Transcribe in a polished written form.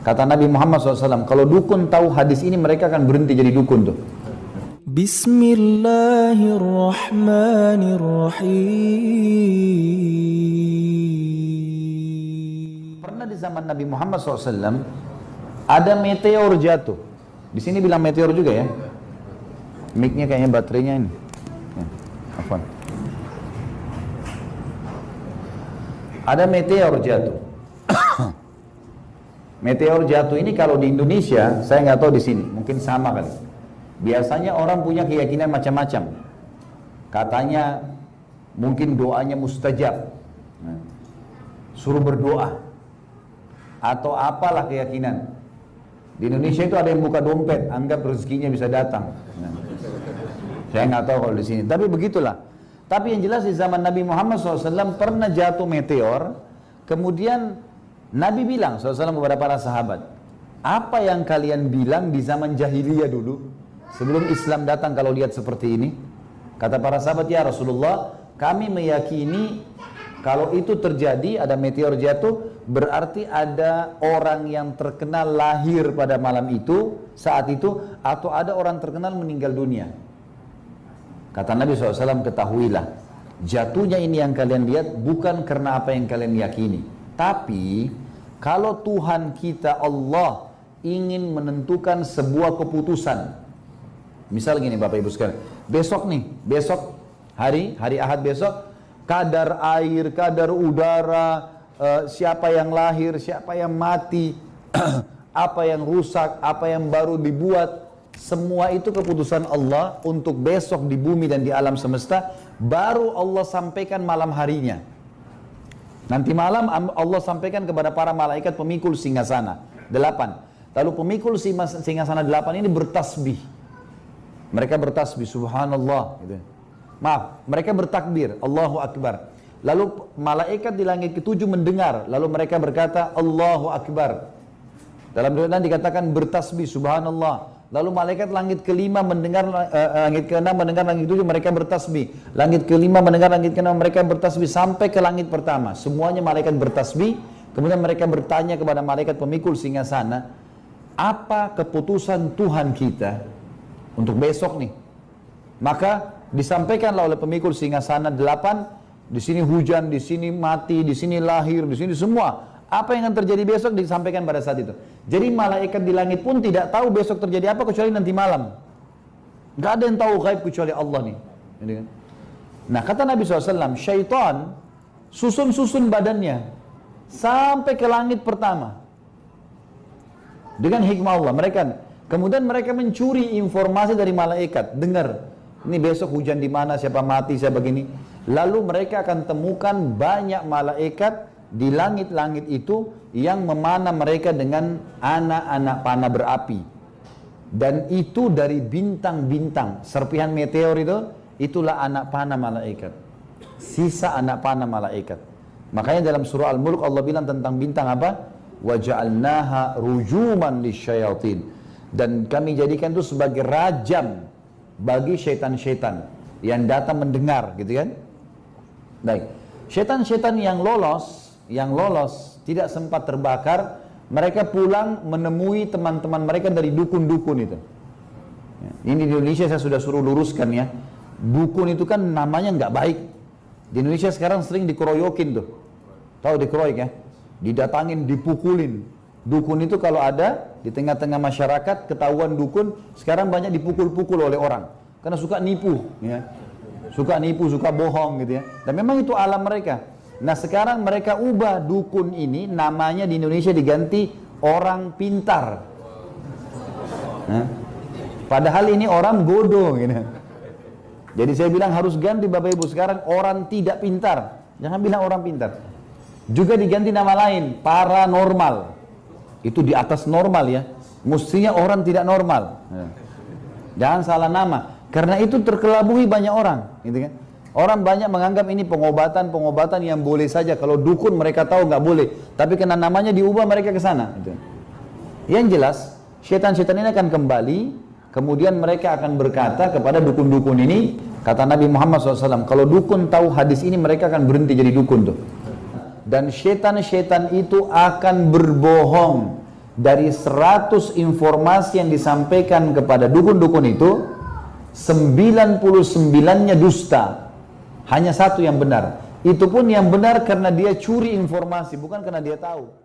Kata Nabi Muhammad SAW, kalau dukun tahu hadis ini mereka akan berhenti jadi dukun tuh. Bismillahirrahmanirrahim. Pernah di zaman Nabi Muhammad SAW ada meteor jatuh. Di sini bilang meteor juga ya. Mic-nya kayaknya baterainya ini. Ya, afwan. Ada meteor jatuh. Meteor jatuh ini kalau di Indonesia, saya nggak tahu di sini, mungkin sama kali. Biasanya orang punya keyakinan macam-macam. Katanya mungkin doanya mustajab. Suruh berdoa. Atau apalah keyakinan. Di Indonesia itu ada yang buka dompet, anggap rezekinya bisa datang. Saya nggak tahu kalau di sini, tapi begitulah. Tapi yang jelas di zaman Nabi Muhammad SAW pernah jatuh meteor, kemudian Nabi bilang SAW kepada para sahabat, apa yang kalian bilang di zaman jahiliyah dulu, sebelum Islam datang kalau lihat seperti ini? Kata para sahabat, ya Rasulullah, kami meyakini kalau itu terjadi, ada meteor jatuh, berarti ada orang yang terkenal lahir pada malam itu, saat itu, atau ada orang terkenal meninggal dunia. Kata Nabi SAW, ketahuilah, jatuhnya ini yang kalian lihat bukan karena apa yang kalian yakini. Tapi, kalau Tuhan kita Allah ingin menentukan sebuah keputusan. Misal gini Bapak Ibu sekalian, besok hari Ahad besok, kadar air, kadar udara, siapa yang lahir, siapa yang mati, apa yang rusak, apa yang baru dibuat, semua itu keputusan Allah untuk besok di bumi dan di alam semesta, baru Allah sampaikan malam harinya. Nanti malam Allah sampaikan kepada para malaikat pemikul singgasana 8. Lalu pemikul singgasana 8 ini bertasbih. Mereka bertasbih subhanallah gitu. Maaf, mereka bertakbir Allahu Akbar. Lalu malaikat di langit ke-7 mendengar, lalu mereka berkata Allahu Akbar. Dalam doa dikatakan bertasbih subhanallah. Lalu malaikat langit ke-5 mendengar, langit ke-6 mendengar, langit ke-7 mereka bertasbih. Langit ke-5 mendengar, langit ke-6 mereka bertasbih sampai ke langit pertama. Semuanya malaikat bertasbih. Kemudian mereka bertanya kepada malaikat pemikul singgasana, apa keputusan Tuhan kita untuk besok nih? Maka disampaikanlah oleh pemikul singgasana 8, di sini hujan, di sini mati, di sini lahir, di sini semua. Apa yang akan terjadi besok disampaikan pada saat itu. Jadi malaikat di langit pun tidak tahu besok terjadi apa kecuali nanti malam. Gak ada yang tahu gaib kecuali Allah nih. Nah kata Nabi SAW, syaitan susun-susun badannya sampai ke langit pertama. Dengan hikmah Allah. Kemudian mereka mencuri informasi dari malaikat. Dengar, ini besok hujan di mana, siapa mati, siapa begini. Lalu mereka akan temukan banyak malaikat di langit-langit itu yang memanah mereka dengan anak-anak panah berapi. Dan itu dari bintang-bintang. Serpihan meteor itulah anak panah malaikat. Sisa anak panah malaikat. Makanya dalam surah Al-Mulk Allah bilang tentang bintang apa? وَجَعَلْنَاهَا رُجُومًا لِلشَّيَاطِينَ. Dan kami jadikan itu sebagai rajam bagi syaitan-syaitan yang datang mendengar, gitu kan? Baik. Syaitan-syaitan yang lolos tidak sempat terbakar, mereka pulang menemui teman-teman mereka dari dukun-dukun itu. Ini di Indonesia saya sudah suruh luruskan ya. Dukun itu kan namanya nggak baik. Di Indonesia sekarang sering dikeroyokin tuh. Tahu dikeroyok ya? Didatangin, dipukulin. Dukun itu kalau ada di tengah-tengah masyarakat, ketahuan dukun, sekarang banyak dipukul-pukul oleh orang. Karena suka nipu ya. Suka nipu, suka bohong gitu ya. Dan memang itu alam mereka. Nah sekarang mereka ubah dukun ini, namanya di Indonesia diganti orang pintar. Nah, padahal ini orang bodoh gitu. Jadi saya bilang harus ganti Bapak Ibu sekarang orang tidak pintar. Jangan bilang orang pintar. Juga diganti nama lain, paranormal. Itu di atas normal ya. Mestinya orang tidak normal. Jangan salah nama. Karena itu terkelabui banyak orang, gitu kan? Orang banyak menganggap ini pengobatan yang boleh saja. Kalau dukun mereka tahu nggak boleh, tapi karena namanya diubah mereka ke sana. Gitu. Yang jelas, syaitan-syaitan ini akan kembali, kemudian mereka akan berkata kepada dukun-dukun ini, kata Nabi Muhammad SAW, kalau dukun tahu hadis ini mereka akan berhenti jadi dukun tuh. Dan syaitan-syaitan itu akan berbohong dari 100 informasi yang disampaikan kepada dukun-dukun itu, 99-nya dusta. Hanya satu yang benar. Itu pun yang benar karena dia curi informasi, bukan karena dia tahu.